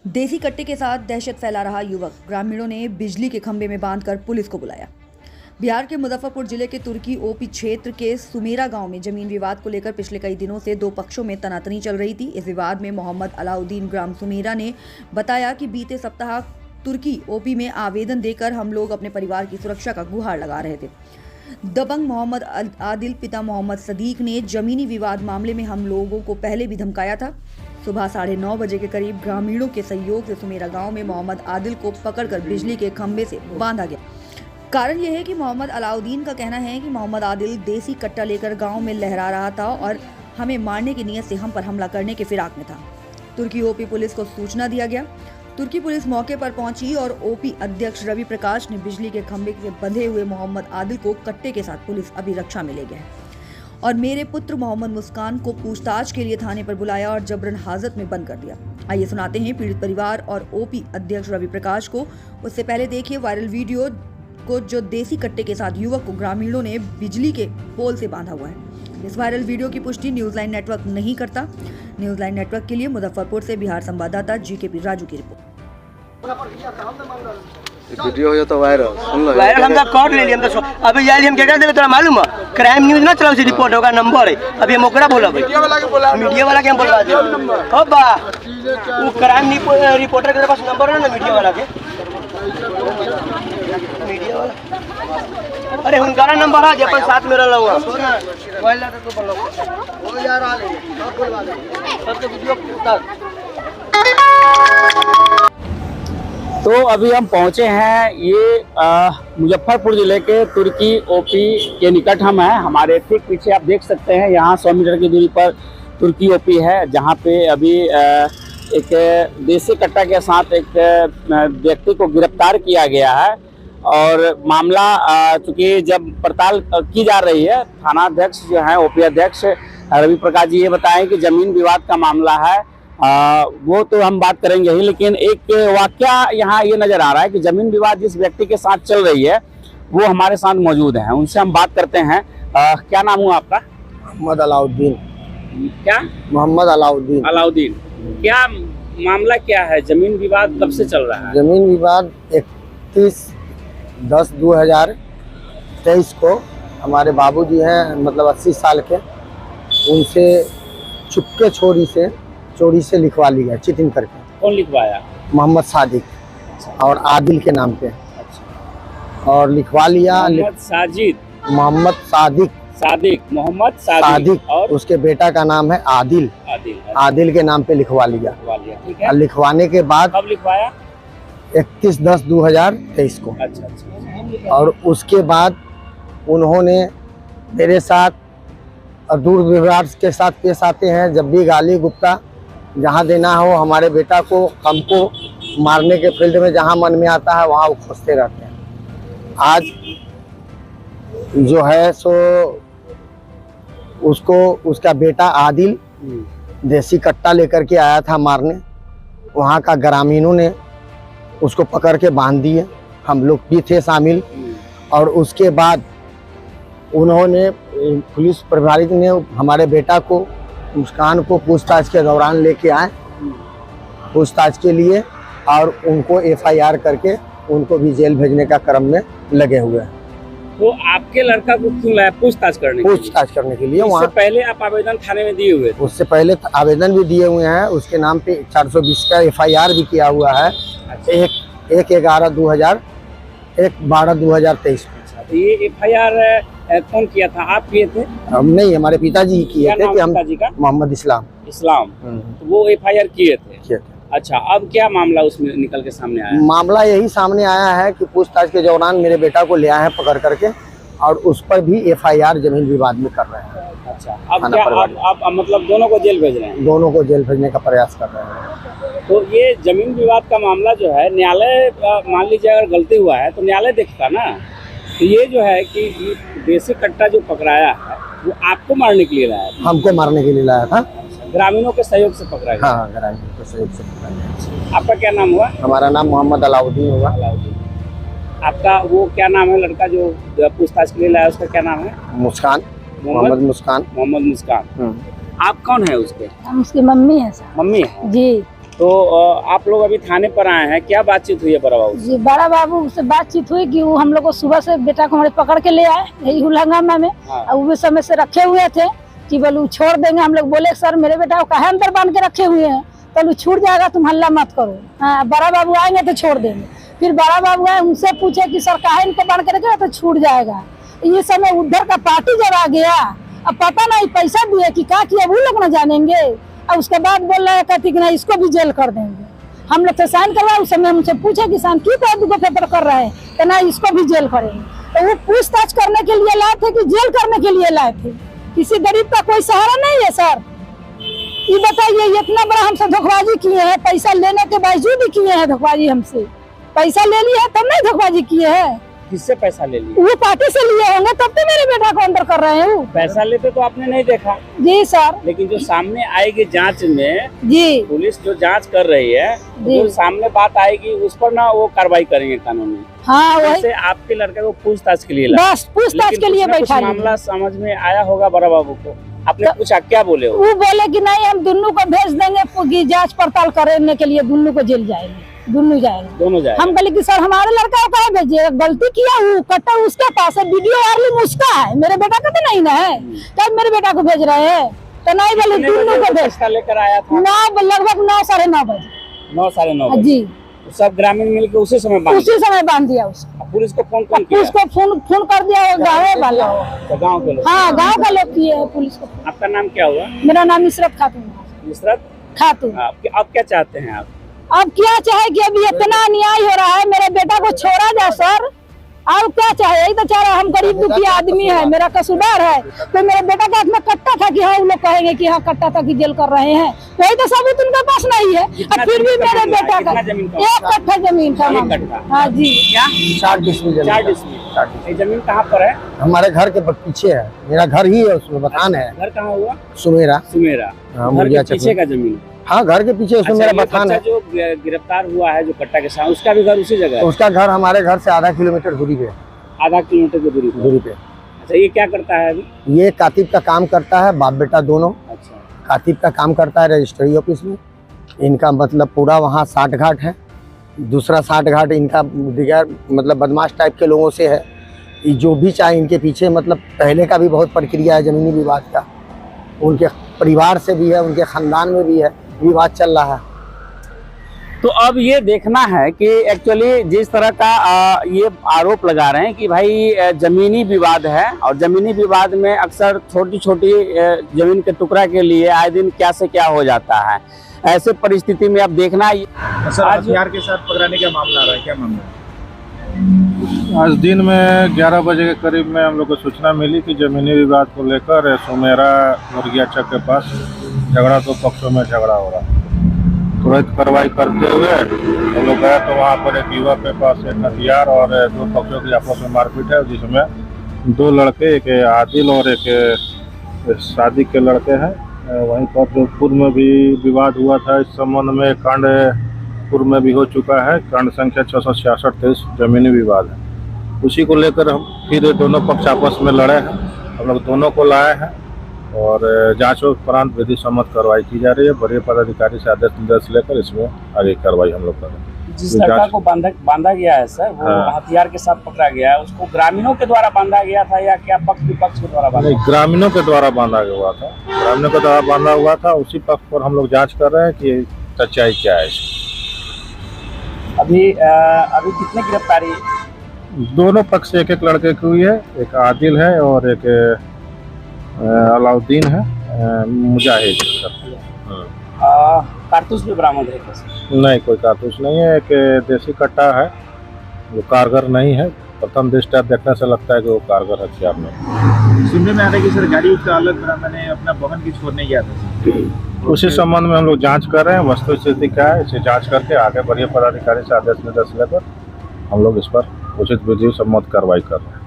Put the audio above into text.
देसी कट्टे के साथ दहशत फैला रहा युवक, ग्रामीणों ने बिजली के खंभे में बांधकर पुलिस को बुलाया। बिहार के मुजफ्फरपुर जिले के तुर्की ओपी क्षेत्र के सुमेरा गांव में जमीन विवाद को लेकर पिछले कई दिनों से दो पक्षों में तनातनी चल रही थी। इस विवाद में मोहम्मद अलाउद्दीन ग्राम सुमेरा ने बताया कि बीते सप्ताह तुर्की ओपी में आवेदन देकर हम लोग अपने परिवार की सुरक्षा का गुहार लगा रहे थे। दबंग मोहम्मद आदिल पिता मोहम्मद सदीक ने जमीनी विवाद मामले में हम लोगों को पहले भी धमकाया था। सुबह 9:30 बजे के करीब ग्रामीणों के सहयोग से सुमेरा गांव में मोहम्मद आदिल को पकड़कर बिजली के खंभे से बांधा गया। कारण यह है कि मोहम्मद अलाउद्दीन का कहना है कि मोहम्मद आदिल देसी कट्टा लेकर गांव में लहरा रहा था और हमें मारने की नीयत से हम पर हमला करने के फिराक में था। तुर्की ओपी पुलिस को सूचना दिया गया। तुर्की पुलिस मौके पर पहुंची और ओपी अध्यक्ष रवि प्रकाश ने बिजली के खंभे से बंधे हुए मोहम्मद आदिल को कट्टे के साथ पुलिस अभिरक्षा में ले गया और मेरे पुत्र मोहम्मद मुस्कान को पूछताछ के लिए थाने पर बुलाया और जबरन हाजत में बंद कर दिया। आइए सुनाते हैं पीड़ित परिवार और ओपी अध्यक्ष रवि प्रकाश को। उससे पहले देखिए वायरल वीडियो को, जो देसी कट्टे के साथ युवक को ग्रामीणों ने बिजली के पोल से बांधा हुआ है। इस वायरल वीडियो की पुष्टि न्यूज लाइन नेटवर्क नहीं करता। न्यूज लाइन नेटवर्क के लिए मुजफ्फरपुर से बिहार संवाददाता GKP राजू की रिपोर्ट। वीडियो हो तो वायरल सुन लो, वायरल हम कर ले हम तो अभी जाइए हम क्या देबे तोरा मालूम है? क्राइम न्यूज ना चलाओ से रिपोर्ट होगा नंबर है। अभी हम ओकरा बोलब मीडिया वाला के हम बोलवा दे हो बा वो क्राइम रिपोर्टर के पास नंबर है ना मीडिया वाला के। मीडिया वाला अरे हुनकारा नंबर है जे अपन साथ में रहला हुआ मोबाइल ला तो बोलो हो जा रहा है सब बोलवा दे सबके वीडियो उतार। तो अभी हम पहुंचे हैं ये मुजफ्फरपुर जिले के तुर्की ओपी के निकट हम हैं। हमारे ठीक पीछे आप देख सकते हैं, यहाँ 100 मीटर की दूरी पर तुर्की ओपी है, जहाँ पे अभी एक देसी कट्टा के साथ एक व्यक्ति को गिरफ्तार किया गया है। और मामला चूँकि जब पड़ताल की जा रही है, थाना अध्यक्ष जो है ओपी अध्यक्ष रवि प्रकाश जी ये बताएं कि जमीन विवाद का मामला है। वो तो हम बात करेंगे ही, लेकिन एक वाकया यहाँ ये नजर आ रहा है कि जमीन विवाद जिस व्यक्ति के साथ चल रही है वो हमारे साथ मौजूद है। उनसे हम बात करते हैं। क्या नाम हुआ आपका? मोहम्मद अलाउद्दीन। क्या? मोहम्मद अलाउद्दीन। अलाउद्दीन, क्या मामला क्या है? जमीन विवाद कब से चल रहा है? जमीन विवाद 31/10/2023 को हमारे बाबूजी हैं, मतलब 80 साल के, उनसे चुपके चोरी से लिखवा ली गया, चीटिंग करके। कौन लिखवाया? मोहम्मद सादिक और आदिल के नाम पे। अच्छा। और लिखवा लिया। मोहम्मद सादिक और उसके बेटा का नाम है आदिल। आदिल के नाम पे लिखवा लिया। ठीक है। और लिखवाने के बाद कब लिखवाया? 31/10/2023 को। अच्छा। और उसके बाद उन्होंने मेरे साथ दुर्व्यवहार के साथ पेश आते हैं। जब भी गाली गुप्ता जहाँ देना हो, हमारे बेटा को हमको मारने के फील्ड में जहाँ मन में आता है वहाँ वो खोजते रहते हैं। आज जो है सो उसका बेटा आदिल देसी कट्टा लेकर के आया था मारने। वहाँ का ग्रामीणों ने उसको पकड़ के बांध दिए, हम लोग भी थे शामिल। और उसके बाद उन्होंने पुलिस प्रभारी ने हमारे बेटा को, मुस्कान को पूछताछ के दौरान लेके आए पूछताछ के लिए, और उनको FIR करके उनको भी जेल भेजने का क्रम में लगे हुए हैं। तो आपके लड़का को क्यों लाया? पूछताछ करने के लिए। वहाँ पहले आप आवेदन थाने में दिए हुए थे? उससे पहले आवेदन भी दिए हुए हैं। उसके नाम पे 420 का FIR भी किया हुआ है। 1/11/2023। तो ये FIR कौन किया था? आप किए थे? हम नहीं, हमारे पिताजी ही किए थे। कि हम मोहम्मद इस्लाम। तो वो FIR किए थे। अच्छा, अब क्या मामला उसमें निकल के सामने आया? मामला यही सामने आया है कि पूछताछ के दौरान मेरे बेटा को ले आए हैं पकड़ करके, और उस पर भी FIR जमीन विवाद में कर रहे हैं। अच्छा, अब क्या अब मतलब दोनों को जेल भेज रहे हैं? दोनों को जेल भेजने का प्रयास कर रहे हैं। तो ये जमीन विवाद का मामला जो है, न्यायालय मान लीजिए अगर गलती हुआ है तो न्यायालय देखता ना। तो ये जो है कि देसी कट्टा जो पकड़ाया है वो आपको मारने के लिए लाया था? हमको मारने के लिए लाया था। ग्रामीणों के सहयोग से पकड़ा गया? हाँ, ग्रामीणों के सहयोग से पकड़ा गया। आपका क्या नाम हुआ? हमारा नाम मोहम्मद अलाउद्दीन हुआ। आपका वो क्या नाम है लड़का जो पूछताछ के लिए लाया, उसका क्या नाम है? मुस्कान, मोहम्मद मुस्कान। आप कौन है उसके? हम उसकी मम्मी है सर। मम्मी है जी। तो आप लोग अभी थाने पर आए हैं, क्या बातचीत हुई है बड़ा बाबू से? जी बड़ा बाबू से बातचीत हुई कि वो हम लोग को सुबह से बेटा को हमारे पकड़ के ले आए यही हुलंगामा में। हाँ। और वो समय से रखे हुए थे कि बोलू छोड़ देंगे। हम लोग बोले सर मेरे बेटा को काहे अंदर बांध के रखे हुए हैं, तो छूट जाएगा, तुम हल्ला मत करो। हाँ, बड़ा बाबू आएंगे तो छोड़ देंगे। फिर बड़ा बाबू आए, उनसे पूछे कि सर काहे इनको बांध के रखे, तो छूट जाएगा। ये समय उधर का पार्टी जब आ गया, अब पता नहीं पैसा दिए कि क्या किया वो लोग न जानेंगे। और उसके बाद बोल रहे कहती कि नहीं इसको भी जेल कर देंगे। हम लोग तो साइन करवा, उस समय हमसे पूछे कि साइन क्यों कर पेपर कर रहे हैं, तो ना इसको भी जेल करेंगे। तो वो पूछताछ करने के लिए लाए थे कि जेल करने के लिए लाए थे? किसी गरीब का कोई सहारा नहीं है सर। ये बताइए, इतना बड़ा हमसे धोखाबाजी किए हैं, पैसा लेने के बावजूद ही किए हैं धोखाबाजी। हमसे पैसा ले लिया तब नहीं धोखाबाजी किए हैं। किससे पैसा ले लिया? वो पार्टी से लिए होंगे तब तो मेरे बेटा को अंदर कर रहे हैं। पैसा लेते तो आपने नहीं देखा? जी सर। लेकिन जो सामने आएगी जांच में, जी पुलिस जो जांच कर रही है, जो सामने बात आएगी उस पर ना वो कार्रवाई करेंगे कानूनी। हाँ वही, जैसे आपके लड़के को पूछताछ के लिए लाया। बस पूछताछ के लिए कुछ बैठा मामला समझ में आया होगा बड़ा बाबू को, आपने पूछा क्या बोले हो? वो बोले कि नहीं हम दोनों को भेज देंगे जांच पड़ताल करने के लिए, दोनों को जेल जाएंगे, दोनों जाएंगे। दोनों जाएंगे। हम बोले कि सर हमारे लड़का को कहाँ भेजिए, गलती किया वो कट्टा उसके पास है, वीडियो वायरल उसका है, मेरे बेटा का तो नहीं ना है। तब मेरे बेटा को भेज रहे हैं तो नहीं बोले दोनों को भेज। लेकर आया था 9 लगभग 9 साढ़े 9 बजे। 9 साढ़े 9 जी। तो सब ग्रामीण मिलकर उसी समय बांध उसी समय बांध दिया उसको। पुलिस को फोन किया? उसको फोन कर दिया गाँव वाला। तो गाँव के लोग? हाँ गाँव का लोग किए है पुलिस को। आपका नाम क्या हुआ? मेरा नाम इशरत खातून है। इशरत खातून। आप क्या चाहते हैं आप? अब क्या चाहे कि अभी इतना अन्याय हो रहा है, मेरे बेटा को छोड़ा जाए सर। और क्या चाहे, यही तो चाह रहा है। हम गरीब दुखिया आदमी है, मेरा कसूरदार है, तो मेरे बेटा का हाथ में कट्टा था कि हाँ वो लोग कहेंगे कि हाँ कट्टा था कि जेल कर रहे हैं, वही तो सबूत उनके पास नहीं है। और फिर भी मेरे बेटा का 1 कट्ठा जमीन था। हाँ जी। क्या? 4 डिसमिल 4 डिसमिल। ये जमीन कहाँ पर है? हमारे घर के पीछे है, मेरा घर ही है, उसमें बथान है। घर कहाँ हुआ? सुमेरा। सुमेरा। घर के पीछे का जमीन? हाँ घर के पीछे उसमें मेरा बथान है। जो गिरफ्तार हुआ है जो कट्टा के साथ, उसका भी घर उसी जगह है? उसका घर हमारे घर से आधा किलोमीटर दूरी पे। आधा किलोमीटर की दूरी पे। अच्छा, ये क्या करता है अभी? ये कातिब का काम करता है, बाप बेटा दोनों। अच्छा। कातिब का काम करता है रजिस्ट्री ऑफिस में। इनका मतलब पूरा वहाँ 60 घाट है। दूसरा 60 घाट इनका दिगर मतलब बदमाश टाइप के लोगों से है। ये जो भी चाहे इनके पीछे मतलब पहले का भी बहुत प्रक्रिया है जमीनी विवाद का, उनके परिवार से भी है, उनके खानदान में भी है, विवाद चल रहा है। तो अब ये देखना है कि एक्चुअली जिस तरह का ये आरोप लगा रहे हैं कि भाई जमीनी विवाद है, और जमीनी विवाद में अक्सर छोटी छोटी जमीन के टुकड़ा के लिए आए दिन क्या से क्या हो जाता है। ऐसे परिस्थिति में अब देखना सर हथियार के साथ पकड़ाने का मामला आ रहा है, क्या मामला है? आज दिन में 11 बजे के करीब में हम लोग को सूचना मिली कि जमीनी विवाद को लेकर सुमेरा मुर्गिया चक के पास झगड़ा, 2 पक्षों में झगड़ा हो रहा है। तुरंत कार्रवाई करते हुए हम लोग गए तो वहाँ पर एक युवक के पास एक हथियार और 2 पक्षों की आपस में मारपीट है, जिसमें 2 लड़के, एक आदिल और एक शादी के लड़के हैं। वहीं पर जो पूर्व में भी विवाद हुआ था, इस संबंध में कांड पूर्व में भी हो चुका है। कांड संख्या 666 जमीनी विवाद है। उसी को लेकर हम फिर दोनों पक्ष आपस में लड़े हैं। हम लोग दोनों को लाए हैं और जांच उपरांत विधि सम्मत कार्रवाई की जा रही है। वरीय पदाधिकारी से आदेश निर्देश लेकर इसमें आगे कार्रवाई हम लोग कर रहे हैं। जिस लड़का को बांधा गया है सर, वो हथियार के साथ पकड़ा गया है, उसको ग्रामीणों के द्वारा बांधा गया था या क्या पक्ष विपक्ष के द्वारा बांधा? नहीं, ग्रामीणों के द्वारा बांधा हुआ था। ग्रामीणों के द्वारा बांधा हुआ था। उसी पक्ष पर हम लोग जाँच कर रहे हैं कि सच्चाई क्या है। अभी कितने गिरफ्तारी? दोनों पक्ष से एक लड़के की हुई है, एक आदिल है और एक अलाउद्दीन है, मुजाहिद। कारतूस भी बरामद है? नहीं, कोई कारतूस नहीं है। एक देसी कट्टा है जो कारगर नहीं है। प्रथम दृष्टया देखने से लगता है कि वो कारगर हथियार नहीं। सुनने में आ रहा है कि सर गाड़ी उसका अलग मैंने अपना बहन की छोड़ने गया था। उसी संबंध में हम लोग जांच कर रहे हैं। वस्तु स्थिति क्या है इसे जांच करके आगे वरीय पदाधिकारी से आदेश निर्देश लेकर हम लोग इस पर उचित विधि सम्मत कार्रवाई कर रहे हैं।